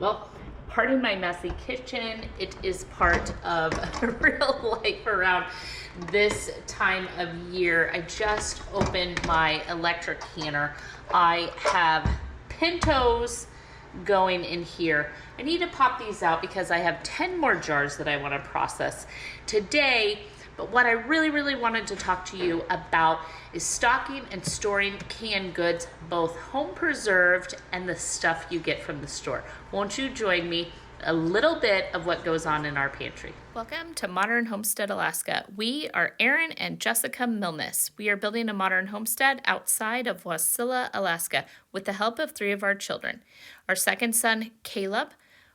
Well, pardon my messy kitchen. It is part of real life around this time of year. I just opened my electric canner. I have Pintos going in here. I need to pop these out because I have 10 more jars that I want to process today. But what I really wanted to talk to you about is stocking and storing canned goods, both home preserved and the stuff you get from the store. Won't you join me? A little bit of what goes on in our pantry. Welcome to Modern Homestead Alaska. We are Erin and Jessica Milnes. We are building a modern homestead outside of Wasilla, Alaska, with the help of 3 of our children. Our second son, Caleb,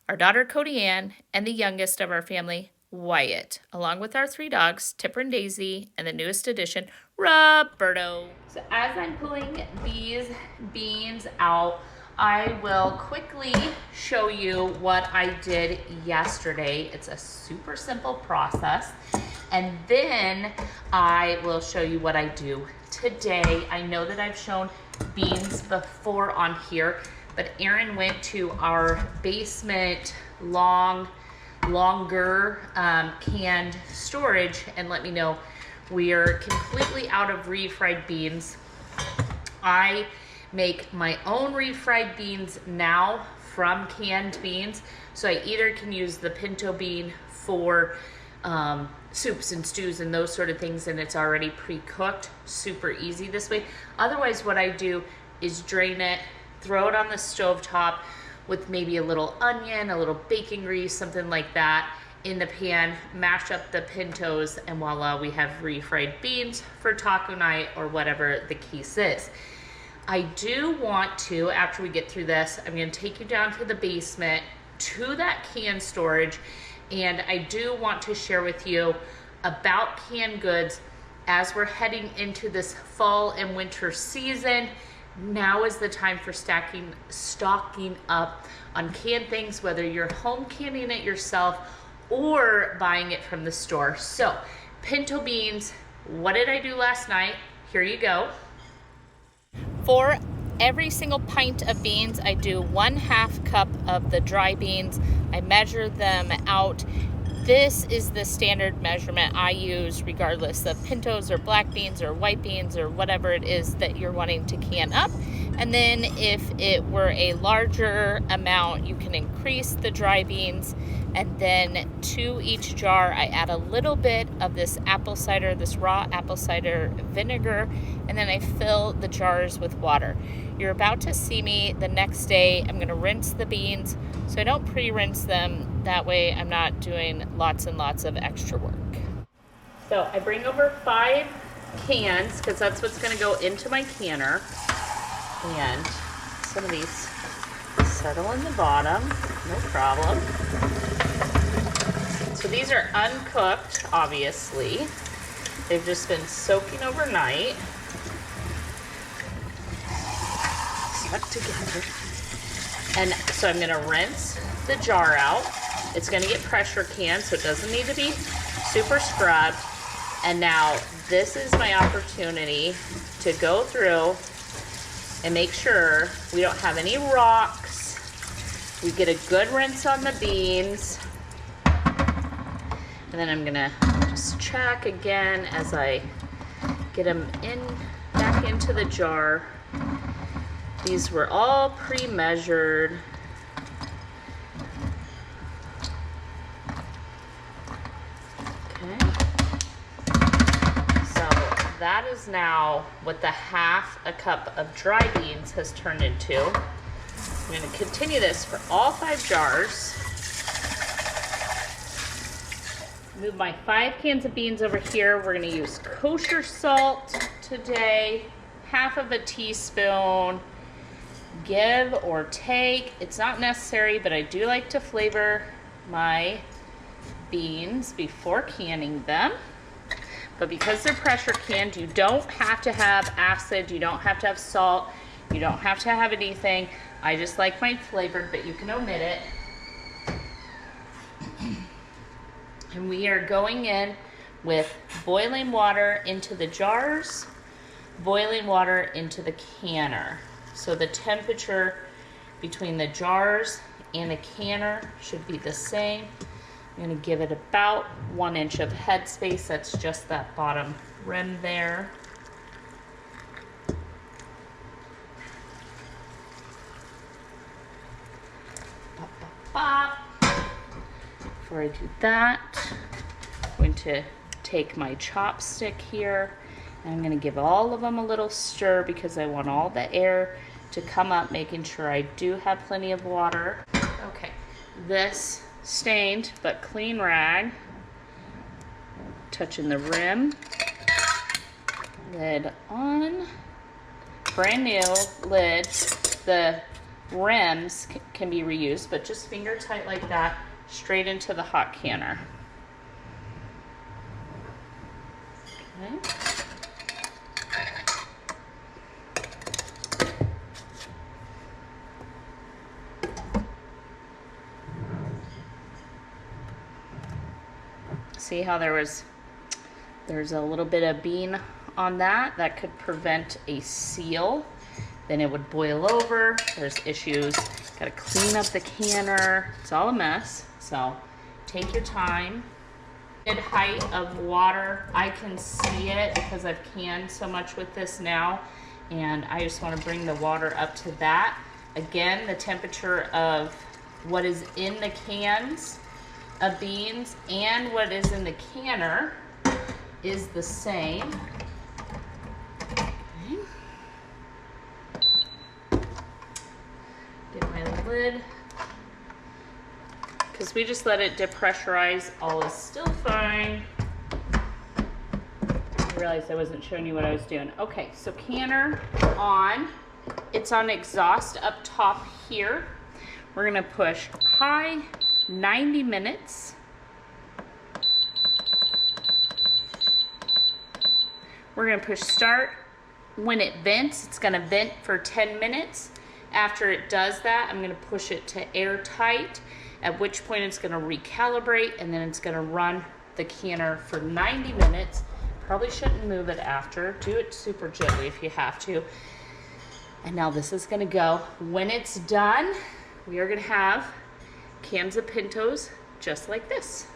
our daughter, Cody Ann, and the youngest of our family, Wyatt, along with our 3 dogs, Tipper and Daisy, and the newest addition, Roberto. So as I'm pulling these beans out, I will quickly show you what I did yesterday. It's a super simple process. And then I will show you what I do today. I know that I've shown beans before on here, but Erin went to our basement longer canned storage and let me know we are completely out of refried beans. I make my own refried beans now from canned beans, so I either can use the pinto bean for soups and stews and those sort of things, and it's already pre-cooked, super easy this way. Otherwise, what I do is drain it, throw it on the stovetop with maybe a little onion, a little bacon grease, something like that in the pan, mash up the pintos, and voila, we have refried beans for taco night or whatever the case is. I do want to, after we get through this, I'm gonna take you down to the basement to that canned storage, and I do want to share with you about canned goods as we're heading into this fall and winter season. Now is the time for stocking up on canned things, whether you're home canning it yourself or buying it from the store. So, pinto beans, what did I do last night? Here you go. For every single pint of beans, I do 1/2 cup of the dry beans. I measure them out. This is the standard measurement I use regardless of pintos or black beans or white beans or whatever it is that you're wanting to can up. And then if it were a larger amount, you can increase the dry beans. And then to each jar, I add a little bit of this apple cider, this raw apple cider vinegar, and then I fill the jars with water. You're about to see me the next day. I'm gonna rinse the beans, so I don't pre-rinse them. That way I'm not doing lots and lots of extra work. So I bring over 5 cans, because that's what's gonna go into my canner. And some of these settle in the bottom, no problem. So these are uncooked, obviously. They've just been soaking overnight. Stuck together. And so I'm gonna rinse the jar out. It's gonna get pressure canned, so it doesn't need to be super scrubbed. And now this is my opportunity to go through and make sure we don't have any rocks. We get a good rinse on the beans. And then I'm gonna just check again as I get them back into the jar. These were all pre-measured. Okay. So that is now what the 1/2 cup of dry beans has turned into. I'm gonna continue this for all 5 jars. Move my 5 cans of beans over here. We're gonna use kosher salt today, 1/2 teaspoon. Give or take, it's not necessary, but I do like to flavor my beans before canning them. But because they're pressure canned, you don't have to have acid, you don't have to have salt, you don't have to have anything. I just like mine flavored, but you can omit it. And we are going in with boiling water into the jars, boiling water into the canner. So the temperature between the jars and a canner should be the same. I'm gonna give it about 1 inch of head space. That's just that bottom rim there. Pop, pop, pop. Before I do that, I'm going to take my chopstick here, and I'm gonna give all of them a little stir because I want all the air to come up, making sure I do have plenty of water. Okay, this stained but clean rag, touching the rim, lid on, brand new lid. The rims can be reused, but just finger tight like that, straight into the hot canner. Okay. See how there's a little bit of bean on that could prevent a seal. Then it would boil over. There's issues. Gotta clean up the canner. It's all a mess. So take your time. Good height of water. I can see it because I've canned so much with this now, and I just want to bring the water up to that. Again, the temperature of what is in the cans of beans and what is in the canner is the same. Okay. Get my lid, because we just let it depressurize. All is still fine. I realized I wasn't showing you what I was doing. Okay, so canner on. It's on exhaust up top here. We're gonna push high, 90 minutes. We're gonna push start. When it vents, it's gonna vent for 10 minutes. After it does that, I'm gonna push it to airtight, at which point it's gonna recalibrate, and then it's gonna run the canner for 90 minutes. Probably shouldn't move it after. Do it super gently if you have to. And now this is gonna go. When it's done, we are gonna have cans of Pintos just like this.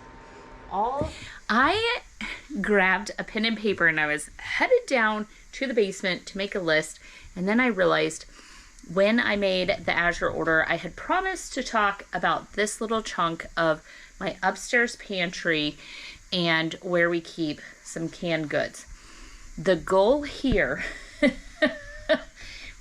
I grabbed a pen and paper and I was headed down to the basement to make a list, and then I realized when I made the Azure order, I had promised to talk about this little chunk of my upstairs pantry and where we keep some canned goods. The goal here,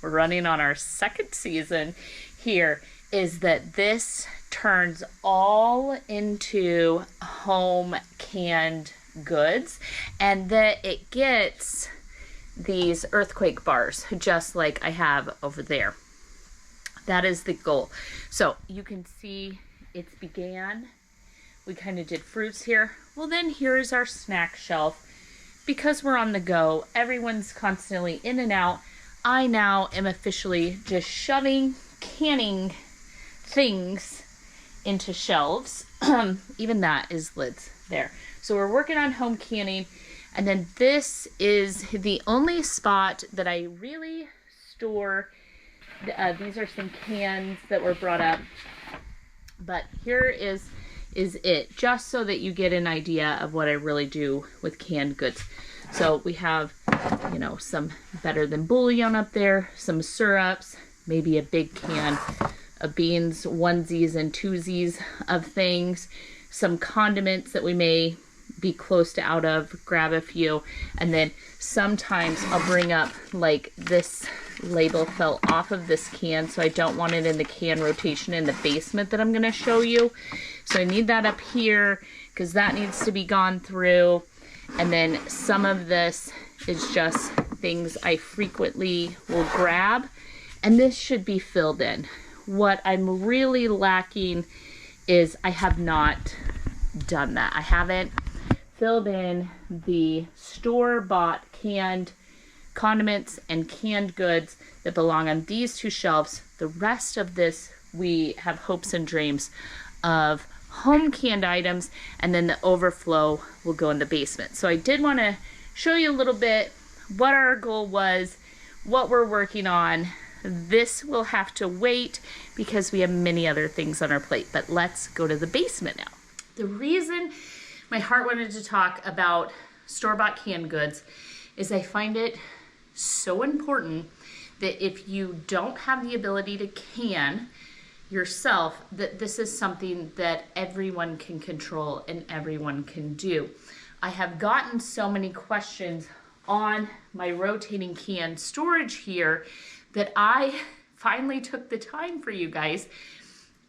we're running on our second season here, is that this turns all into home canned goods, and that it gets these earthquake bars just like I have over there. That is the goal. So you can see it's began. We kind of did fruits here. Well, then here's our snack shelf. Because we're on the go, everyone's constantly in and out. I now am officially just shoving canning things into shelves. Even that is lids there. So we're working on home canning, and then this is the only spot that I really store. These are some cans that were brought up, but here is it, just so that you get an idea of what I really do with canned goods. So we have, you know, some better than bouillon up there, some syrups, maybe a big can of beans, onesies and twosies of things, some condiments that we may be close to out of, grab a few, and then sometimes I'll bring up, like, this label fell off of this can, so I don't want it in the can rotation in the basement that I'm going to show you. So I need that up here because that needs to be gone through. And then some of this is just things I frequently will grab, and this should be filled in. What I'm really lacking is I have not done that. I haven't filled in the store-bought canned condiments and canned goods that belong on these two shelves. The rest of this, we have hopes and dreams of home canned items, and then the overflow will go in the basement. So I did want to show you a little bit what our goal was, what we're working on, this will have to wait because we have many other things on our plate. But let's go to the basement now. The reason my heart wanted to talk about store-bought canned goods is I find it so important that if you don't have the ability to can yourself, that this is something that everyone can control and everyone can do. I have gotten so many questions on my rotating can storage here that I finally took the time for you guys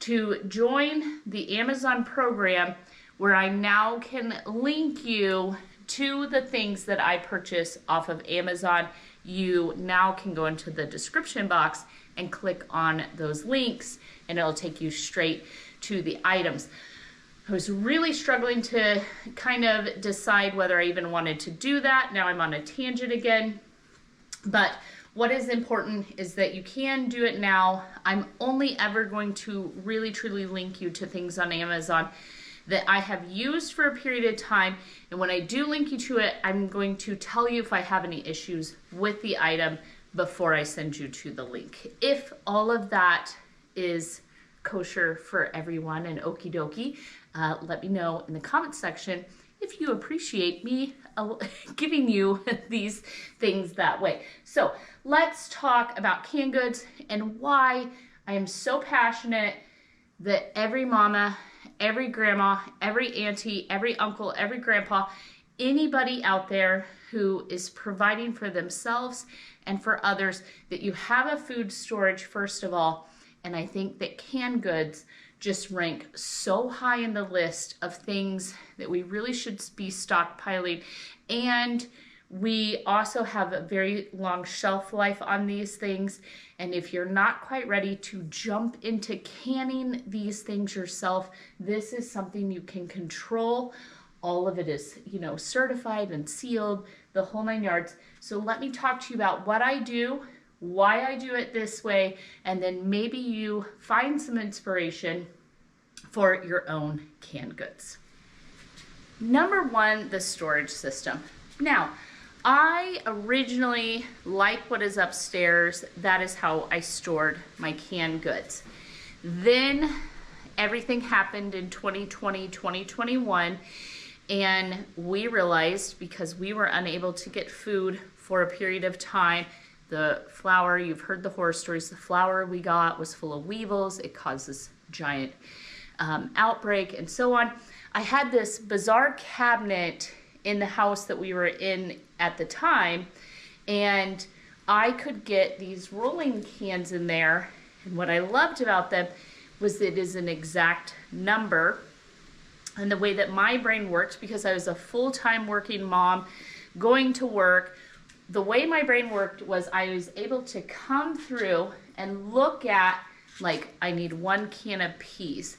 to join the Amazon program, where I now can link you to the things that I purchase off of Amazon. You now can go into the description box and click on those links and it'll take you straight to the items. I was really struggling to kind of decide whether I even wanted to do that. Now I'm on a tangent again. But what is important is that you can do it now. I'm only ever going to really truly link you to things on Amazon that I have used for a period of time. And when I do link you to it, I'm going to tell you if I have any issues with the item before I send you to the link. If all of that is kosher for everyone and okie dokie, let me know in the comment section if you appreciate me giving you these things that way. So let's talk about canned goods and why I am so passionate that every mama, every grandma, every auntie, every uncle, every grandpa, anybody out there who is providing for themselves and for others, that you have a food storage first of all. And I think that canned goods just rank so high in the list of things that we really should be stockpiling. And we also have a very long shelf life on these things. And if you're not quite ready to jump into canning these things yourself, this is something you can control. All of it is, certified and sealed, the whole 9 yards. So let me talk to you about what I do, why I do it this way, and then maybe you find some inspiration for your own canned goods. Number one, the storage system. Now, I originally, like what is upstairs, that is how I stored my canned goods. Then everything happened in 2020, 2021, and we realized, because we were unable to get food for a period of time, the flour, you've heard the horror stories, the flour we got was full of weevils. It caused this giant outbreak and so on. I had this bizarre cabinet in the house that we were in at the time, and I could get these rolling cans in there. And what I loved about them was it is an exact number. And the way that my brain worked, because I was a full-time working mom going to work, the way my brain worked was I was able to come through and look at, like, I need 1 can of peas.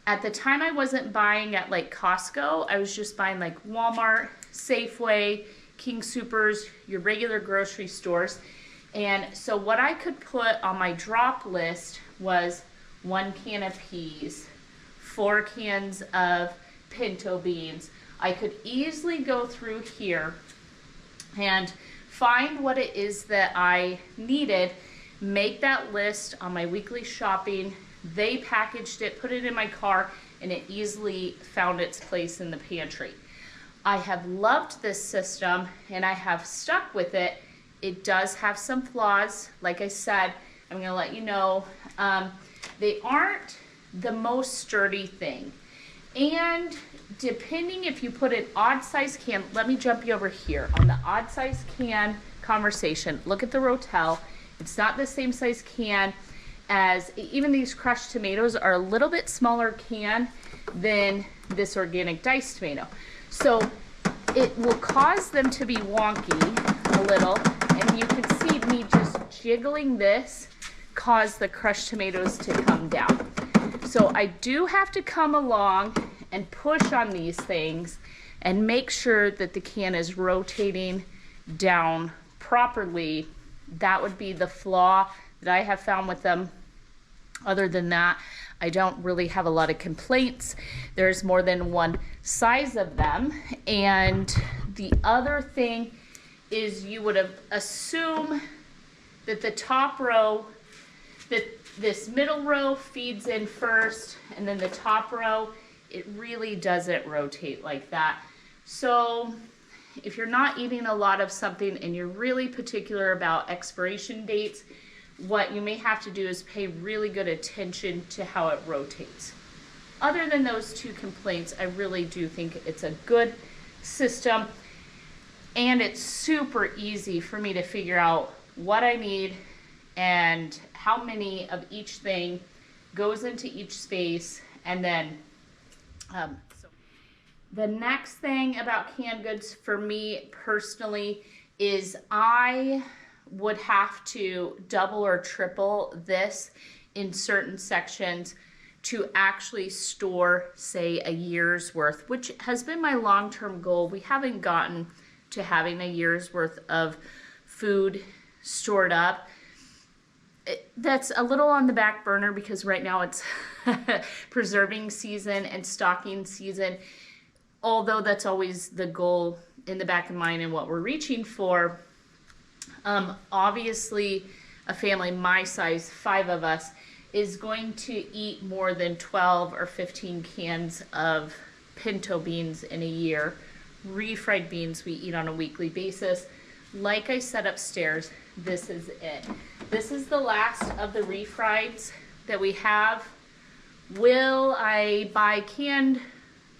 At the time, I wasn't buying at like Costco. I was just buying like Walmart, Safeway, King Soopers, your regular grocery stores. And so what I could put on my drop list was 1 can of peas, 4 cans of pinto beans. I could easily go through here and find what it is that I needed, make that list on my weekly shopping. They packaged it, put it in my car, and it easily found its place in the pantry. I have loved this system and I have stuck with it. It does have some flaws. Like I said, I'm going to let you know, they aren't the most sturdy thing. And depending if you put an odd size can, let me jump you over here on the odd size can conversation. Look at the Rotel. It's not the same size can as, even these crushed tomatoes are a little bit smaller can than this organic diced tomato. So it will cause them to be wonky a little, and you can see me just jiggling this cause the crushed tomatoes to come down. So I do have to come along and push on these things and make sure that the can is rotating down properly. That would be the flaw that I have found with them. Other than that, I don't really have a lot of complaints. There's more than one size of them. And the other thing is, you would have assumed that the top row, that this middle row feeds in first, and then the top row, it really doesn't rotate like that. So if you're not eating a lot of something and you're really particular about expiration dates, what you may have to do is pay really good attention to how it rotates. Other than those two complaints, I really do think it's a good system, and it's super easy for me to figure out what I need and how many of each thing goes into each space. And then the next thing about canned goods for me personally is I would have to double or triple this in certain sections to actually store, say, a year's worth, which has been my long-term goal. We haven't gotten to having a year's worth of food stored up. That's a little on the back burner because right now it's preserving season and stocking season. Although that's always the goal in the back of mind and what we're reaching for. Obviously, a family my size, 5 of us, is going to eat more than 12 or 15 cans of pinto beans in a year. Refried beans we eat on a weekly basis. Like I said upstairs, this is it. This is the last of the refrieds that we have. Will I buy canned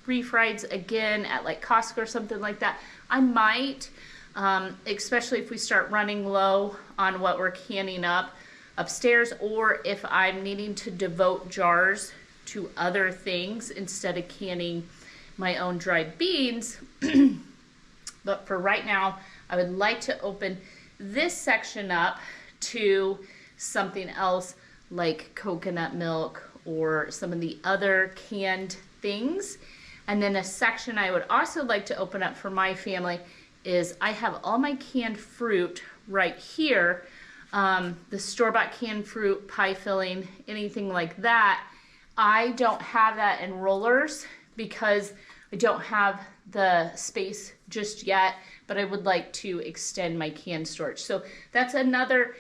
refrieds again at like Costco or something like that? I might, especially if we start running low on what we're canning up upstairs, or if I'm needing to devote jars to other things instead of canning my own dried beans. But for right now, I would like to open this section up to something else like coconut milk or some of the other canned things. And then a section I would also like to open up for my family is I have all my canned fruit right here. The store-bought canned fruit, pie filling, anything like that. I don't have that in rollers because I don't have the space just yet, but I would like to extend my canned storage. So that's another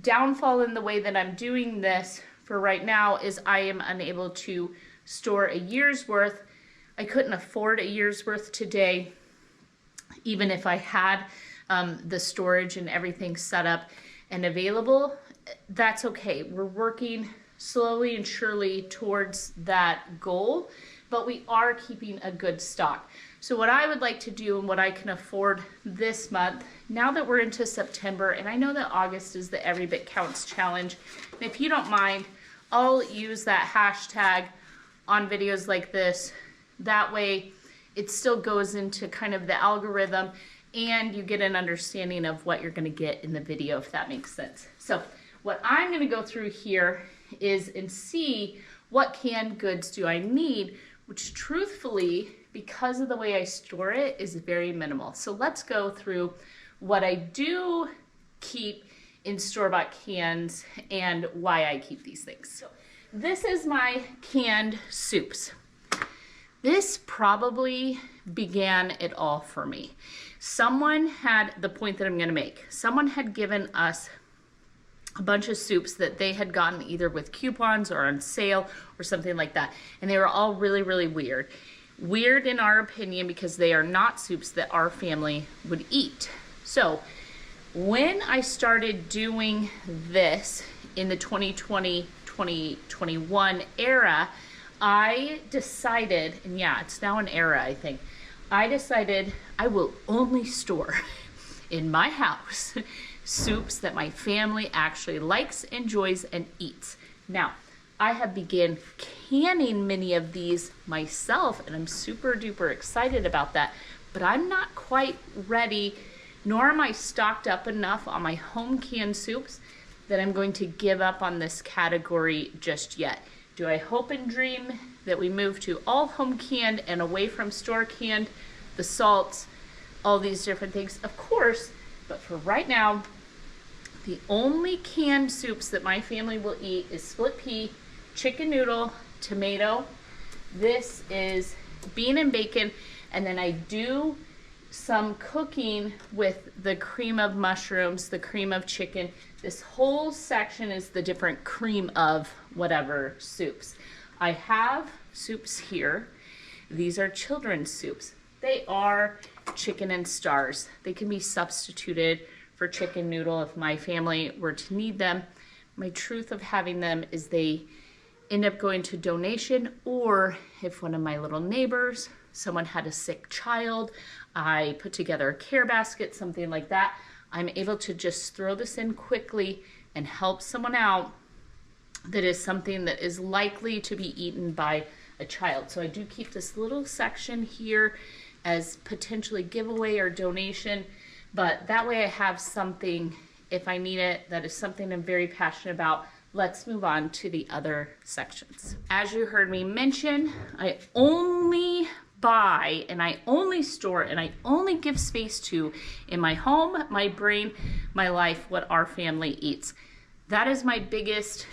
downfall in the way that I'm doing this for right now is I am unable to store a year's worth. I couldn't afford a year's worth today, even if I had the storage and everything set up and available. That's okay. We're working slowly and surely towards that goal, but we are keeping a good stock. So what I would like to do and what I can afford this month, now that we're into September, and I know that August is the Every Bit Counts challenge, and if you don't mind, I'll use that hashtag on videos like this. That way it still goes into kind of the algorithm and you get an understanding of what you're going to get in the video, if that makes sense. So what I'm going to go through here is and see what canned goods do I need, which truthfully, because of the way I store it, is very minimal. So let's go through what I do keep in store-bought cans and why I keep these things. So this is my canned soups. This probably began it all for me. Someone had, the point that I'm gonna make, someone had given us a bunch of soups that they had gotten either with coupons or on sale or something like that. And they were all really, really weird. Weird in our opinion because they are not soups that our family would eat. So when I started doing this in the 2020-2021 era, I decided, and yeah, it's now an era, I think, I decided I will only store in my house soups that my family actually likes, enjoys, and eats. Now, I have begun canning many of these myself, and I'm super duper excited about that, but I'm not quite ready, nor am I stocked up enough on my home canned soups that I'm going to give up on this category just yet. Do I hope and dream that we move to all home canned and away from store canned, the salts, all these different things? Of course, but for right now, the only canned soups that my family will eat is split pea, chicken noodle, tomato. This is bean and bacon, and then I do some cooking with the cream of mushrooms, the cream of chicken. This whole section is the different cream of whatever soups. I have soups here. These are children's soups. They are chicken and stars. They can be substituted for chicken noodle if my family were to need them. My truth of having them is they end up going to donation, or if one of my little neighbors, someone had a sick child, I put together a care basket, something like that, I'm able to just throw this in quickly and help someone out that is something that is likely to be eaten by a child. So I do keep this little section here as potentially giveaway or donation, but that way I have something if I need it. That is something I'm very passionate about. Let's move on to the other sections. As you heard me mention, I only buy and I only store and I only give space to in my home, my brain, my life, what our family eats. That is my biggest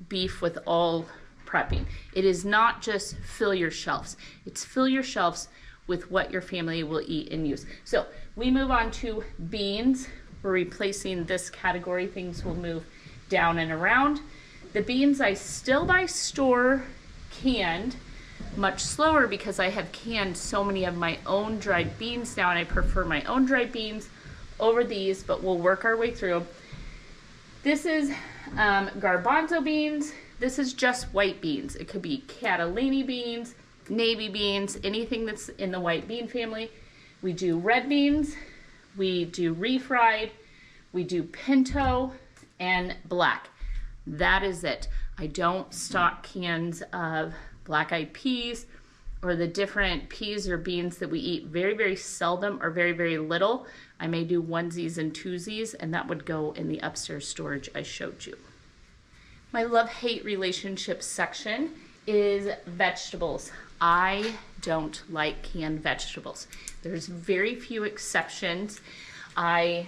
beef with all prepping. It is not just fill your shelves. It's fill your shelves with what your family will eat and use. So we move on to beans. We're replacing this category. Things will move down and around. The beans I still buy store canned, much slower because I have canned so many of my own dried beans now, and I prefer my own dried beans over these, but we'll work our way through. This is garbanzo beans. This is just white beans. It could be Catalini beans, navy beans, anything that's in the white bean family. We do red beans, we do refried, we do pinto, and black. That is it. I don't stock cans of black-eyed peas or the different peas or beans that we eat very, very seldom or very, very little. I may do onesies and twosies, and that would go in the upstairs storage I showed you. My love-hate relationship section is vegetables. I don't like canned vegetables. There's very few exceptions. I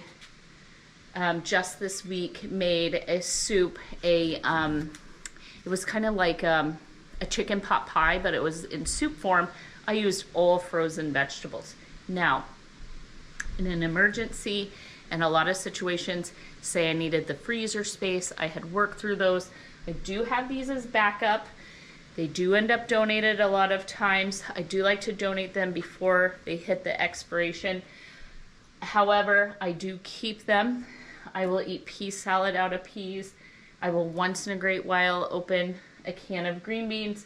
just this week made a soup, it was kind of like a chicken pot pie, but it was in soup form. I used all frozen vegetables. Now, in an emergency and a lot of situations, say I needed the freezer space, I had worked through those. I do have these as backup. They do end up donated a lot of times. I do like to donate them before they hit the expiration. However, I do keep them. I will eat pea salad out of peas. I will once in a great while open a can of green beans.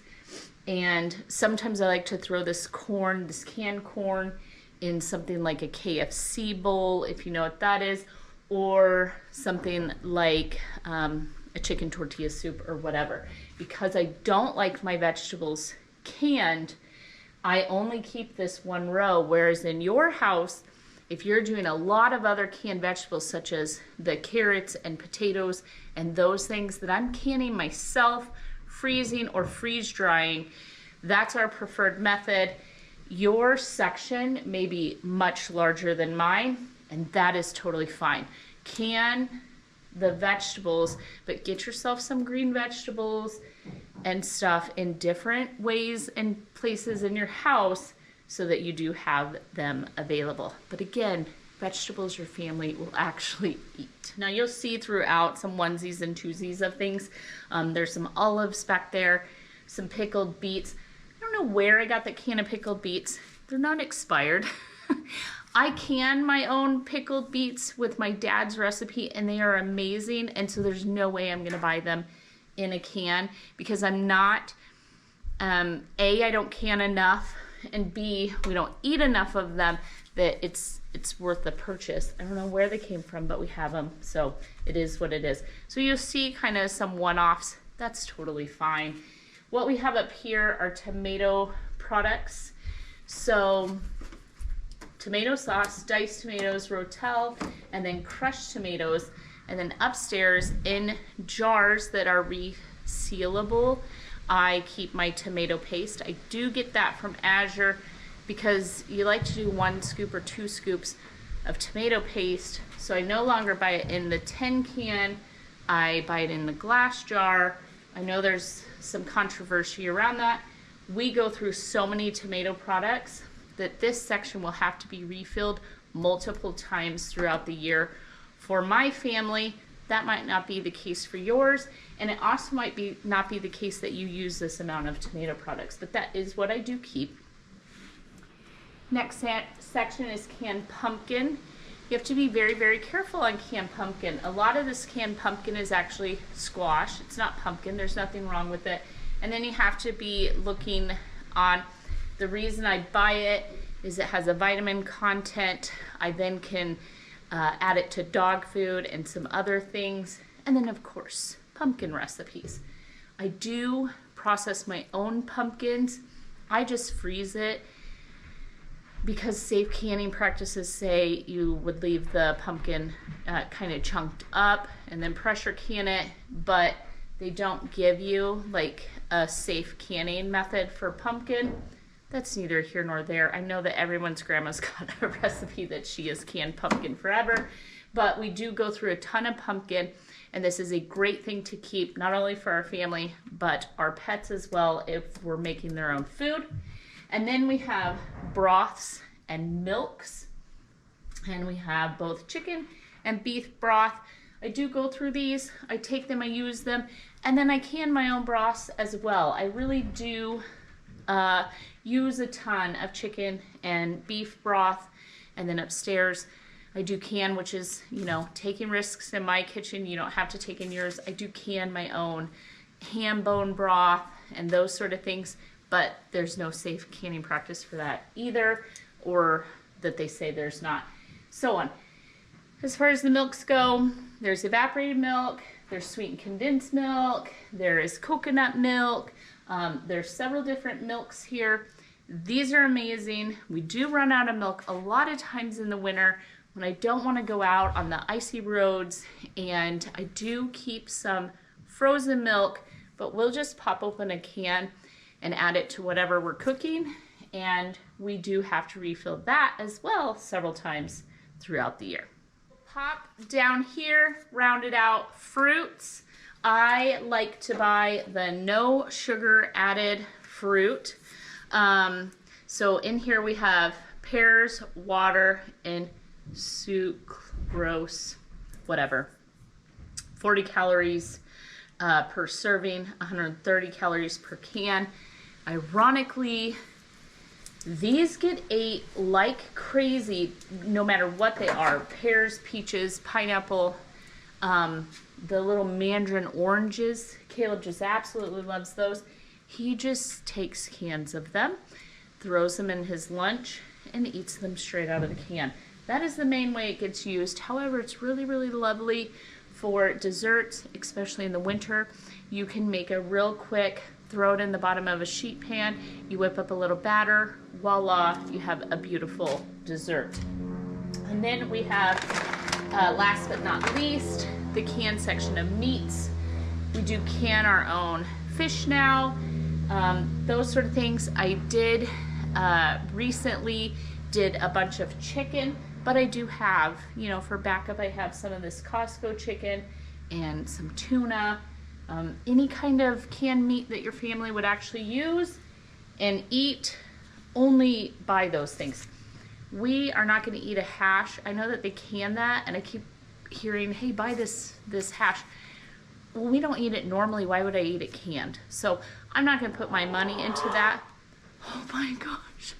And sometimes I like to throw this corn, this canned corn, in something like a KFC bowl, if you know what that is, or something like a chicken tortilla soup or whatever. Because I don't like my vegetables canned, I only keep this one row, whereas in your house, if you're doing a lot of other canned vegetables, such as the carrots and potatoes and those things that I'm canning myself, freezing or freeze drying, that's our preferred method. Your section may be much larger than mine, and that is totally fine. Can the vegetables, but get yourself some green vegetables and stuff in different ways and places in your house so that you do have them available. But again, vegetables your family will actually eat. Now you'll see throughout some onesies and twosies of things. There's some olives back there, some pickled beets. I don't know where I got the can of pickled beets. They're not expired. I can my own pickled beets with my dad's recipe, and they are amazing. And so there's no way I'm gonna buy them in a can, because I'm not, A, I don't can enough, and B, we don't eat enough of them that it's worth the purchase. I don't know where they came from, but we have them, so it is what it is. So you'll see kind of some one-offs. That's totally fine. What we have up here are tomato products. So tomato sauce, diced tomatoes, rotel, and then crushed tomatoes. And then upstairs in jars that are resealable, I keep my tomato paste. I do get that from Azure because you like to do 1 scoop or 2 scoops of tomato paste. So I no longer buy it in the tin can. I buy it in the glass jar. I know there's some controversy around that. We go through so many tomato products that this section will have to be refilled multiple times throughout the year. For my family, that might not be the case for yours, and it also might not be the case that you use this amount of tomato products, but that is what I do keep. Next section is canned pumpkin. You have to be very, very careful on canned pumpkin. A lot of this canned pumpkin is actually squash. It's not pumpkin. There's nothing wrong with it. And then you have to be looking on, the reason I buy it is it has a vitamin content. I then can add it to dog food and some other things. And then of course, pumpkin recipes. I do process my own pumpkins. I just freeze it because safe canning practices say you would leave the pumpkin kind of chunked up and then pressure can it, but they don't give you like a safe canning method for pumpkin. That's neither here nor there. I know that everyone's grandma's got a recipe that she has canned pumpkin forever, but we do go through a ton of pumpkin, and this is a great thing to keep, not only for our family, but our pets as well if we're making their own food. And then we have broths and milks, and we have both chicken and beef broth. I do go through these, I take them, I use them, and then I can my own broths as well. I really do use a ton of chicken and beef broth, and then upstairs I do can, which is, you know, taking risks in my kitchen. You don't have to take in yours. I do can my own ham bone broth and those sort of things, but there's no safe canning practice for that either, or that they say there's not, so on. As far as the milks go, there's evaporated milk, there's sweetened condensed milk, there is coconut milk, there's several different milks here. These are amazing. We do run out of milk a lot of times in the winter when I don't want to go out on the icy roads, and I do keep some frozen milk, but we'll just pop open a can and add it to whatever we're cooking, and we do have to refill that as well several times throughout the year. Pop down here, rounded out fruits. I like to buy the no sugar added fruit. So in here we have pears, water, and sucrose, whatever. 40 calories per serving, 130 calories per can. Ironically, these get ate like crazy no matter what they are. Pears, peaches, pineapple, the little mandarin oranges. Caleb just absolutely loves those. He just takes cans of them, throws them in his lunch, and eats them straight out of the can. That is the main way it gets used. However, it's really, really lovely for desserts, especially in the winter. You can make a real quick, throw it in the bottom of a sheet pan, you whip up a little batter, voila, you have a beautiful dessert. And then we have, last but not least, the can section of meats. We do can our own fish now, those sort of things. I did recently did a bunch of chicken, but I do have, you know, for backup, I have some of this Costco chicken and some tuna, any kind of canned meat that your family would actually use and eat. Only buy those things. We are not going to eat a hash. I know that they can that, and I keep hearing, hey, buy this hash. Well, we don't eat it normally. Why would I eat it canned? So I'm not going to put my money into that. Oh my gosh.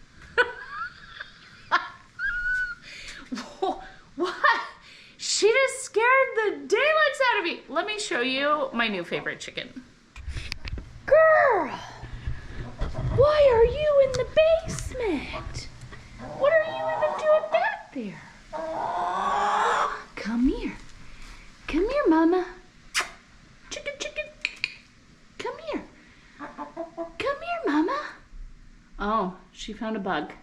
What? She just scared the daylights out of me. Let me show you my new favorite chicken. Girl, why are you in the basement? What are you even doing back there? Come here. Come here, Mama. Chicken, chicken. Come here. Come here, Mama. Oh, she found a bug.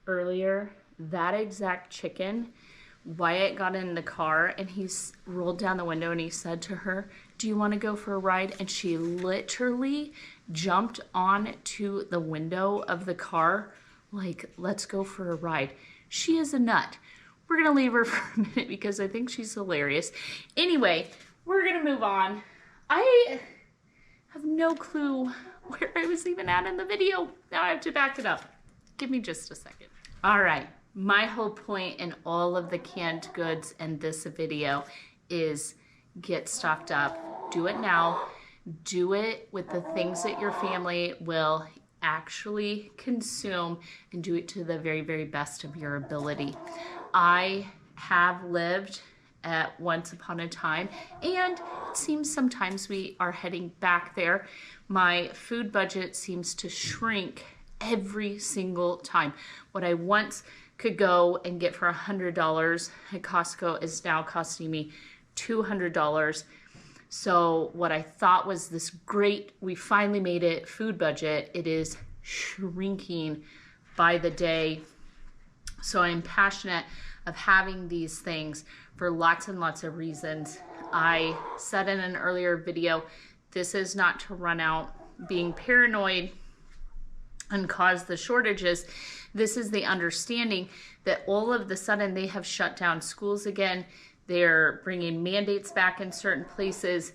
Earlier, that exact chicken, Wyatt got in the car and he rolled down the window and he said to her, do you want to go for a ride? And she literally jumped onto the window of the car like, let's go for a ride. She is a nut. We're going to leave her for a minute because I think she's hilarious. Anyway, we're going to move on. have no clue where I was even at in the video. Now I have to back it up. Give me just a second. All right, my whole point in all of the canned goods in this video is get stocked up. Do it now. Do it with the things that your family will actually consume, and do it to the very, very best of your ability. I have lived at once upon a time, and it seems sometimes we are heading back there. My food budget seems to shrink every single time. What I once could go and get for $100 at Costco is now costing me $200. So what I thought was this great, we finally made it, food budget, it is shrinking by the day. So I'm passionate of having these things for lots and lots of reasons. I said in an earlier video, this is not to run out being paranoid and cause the shortages. This is the understanding that all of the sudden they have shut down schools again. They're bringing mandates back in certain places.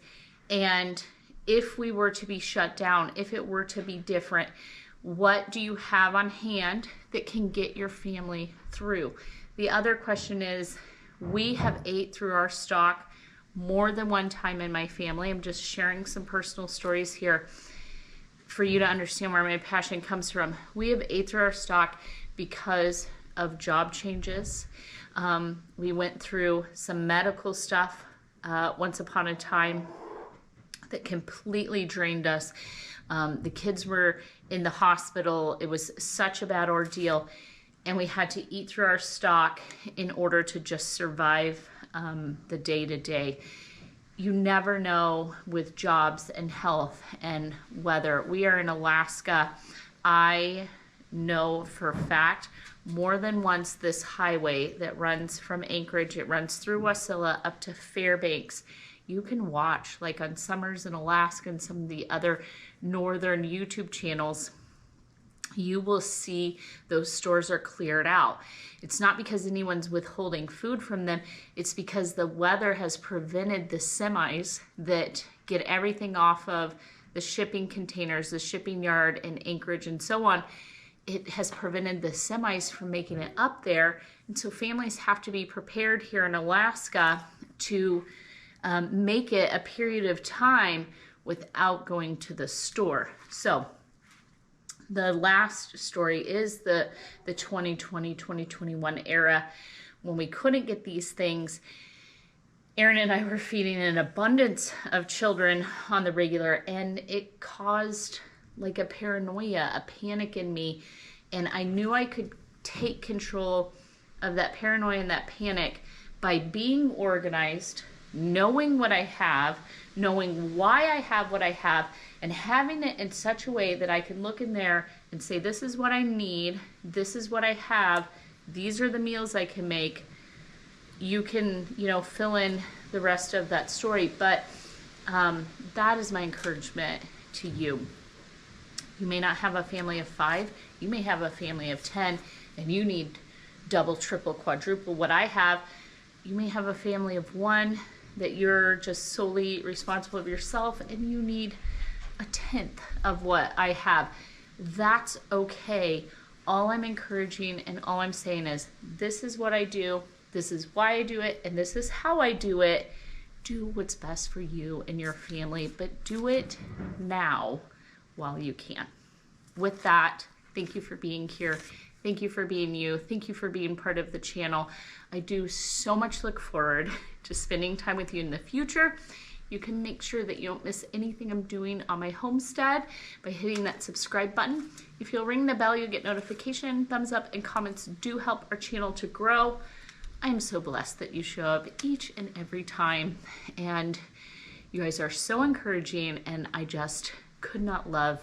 And if we were to be shut down, if it were to be different, what do you have on hand that can get your family through? The other question is, we have ate through our stock more than one time in my family. I'm just sharing some personal stories here for you to understand where my passion comes from. We have ate through our stock because of job changes. We went through some medical stuff once upon a time that completely drained us. The kids were in the hospital. It was such a bad ordeal, and we had to eat through our stock in order to just survive the day-to-day. You never know with jobs and health and weather. We are in Alaska. I know for a fact more than once this highway that runs from Anchorage, it runs through Wasilla up to Fairbanks. You can watch, like on Summers in Alaska and some of the other northern YouTube channels, you will see those stores are cleared out. It's not because anyone's withholding food from them. It's because the weather has prevented the semis that get everything off of the shipping containers, the shipping yard in Anchorage and so on. It has prevented the semis from making it up there. And so families have to be prepared here in Alaska to make it a period of time without going to the store. So the last story is the 2020, 2021 era when we couldn't get these things. Aaron and I were feeding an abundance of children on the regular, and it caused like a paranoia, a panic in me. And I knew I could take control of that paranoia and that panic by being organized, knowing what I have, knowing why I have what I have, and having it in such a way that I can look in there and say, this is what I need, this is what I have, these are the meals I can make. You can, fill in the rest of that story, but that is my encouragement to you. You may not have a family of 5, you may have a family of 10, and you need double, triple, quadruple what I have. You may have a family of 1 that you're just solely responsible for yourself, and you need a 1/10 of what I have. That's okay. All I'm encouraging and all I'm saying is, this is what I do, this is why I do it, and this is how I do it. Do what's best for you and your family, but do it now while you can. With that, thank you for being here. Thank you for being you. Thank you for being part of the channel. I do so much look forward to spending time with you in the future. You can make sure that you don't miss anything I'm doing on my homestead by hitting that subscribe button. If you'll ring the bell, you'll get notification. Thumbs up and comments do help our channel to grow. I am so blessed that you show up each and every time, and you guys are so encouraging, and I just could not love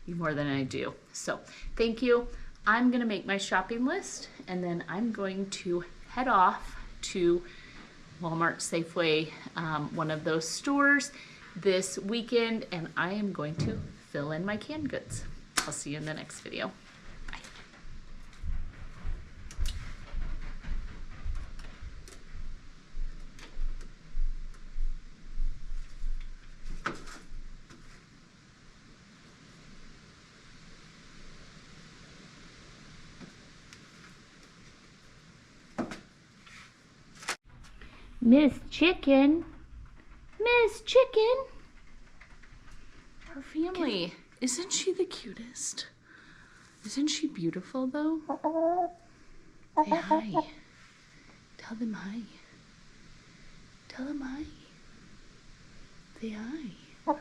you more than I do. So thank you. I'm gonna make my shopping list, and then I'm going to head off to Walmart, Safeway, one of those stores this weekend, and I am going to fill in my canned goods. I'll see you in the next video. Bye. Miss Chicken. Miss Chicken. Her family. Isn't she the cutest? Isn't she beautiful though? Say hi. Tell them hi. Tell them hi. Say hi.